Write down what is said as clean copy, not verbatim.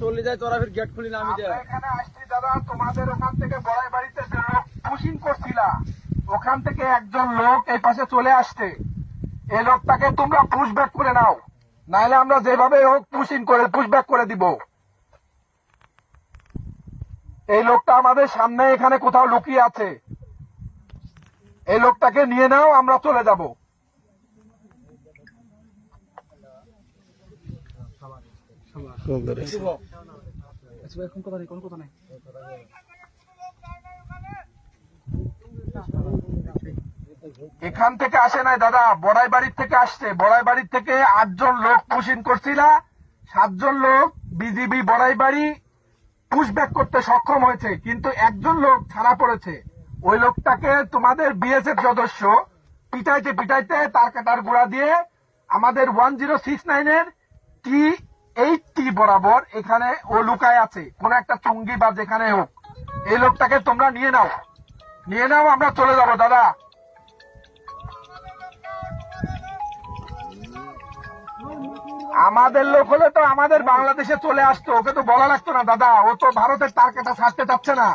চলে যায় তোরা ফির গেট খুলি না আমি এখানে আসছি দাদা, তোমাদের ওখান থেকে বড়াই বাড়িতে যে লোক পুশিং করছিলা, ওখান থেকে একজন লোক এই পাশে চলে আসছে। এই লোকটাকে তোমরা পুশব্যাক করে নাও, নাহলে আমরা যেভাবে হোক পুশব্যাক করে দিব। এই লোকটা আমাদের সামনে এখানে কোথাও লুকিয়ে আছে, এই লোকটাকে নিয়ে নাও, আমরা চলে যাব। এখান থেকে আসে নাই দাদা, বড়াই বাড়ির থেকে আসছে। বড়াই বাড়ির থেকে 8 জন লোক পুশিং করছিল, 7 জন লোক বিজিবি বড়াই বাড়ি পুশব্যাক করতে সক্ষম হয়েছে, কিন্তু একজন লোক ছাড়া পড়েছে। ওই লোকটাকে তোমাদের বিএসএফ সদস্য পিটাইতে পিটাইতে তার কাটার গুঁড়া দিয়ে আমাদের 1069 এর T8T বরাবর এখানে ও লুকায় আছে, কোন একটা চুঙ্গি বা যেখানে হোক। এই লোকটাকে তোমরা নিয়ে নাও, নিয়ে নাও, আমরা চলে যাব দাদা। আমাদের লোক হলে তো আমাদের বাংলাদেশে চলে আসতো, ওকে তো বলা লাগতো না দাদা, ও তো ভারতের তার কাটা ছাড়তে চাচ্ছে না।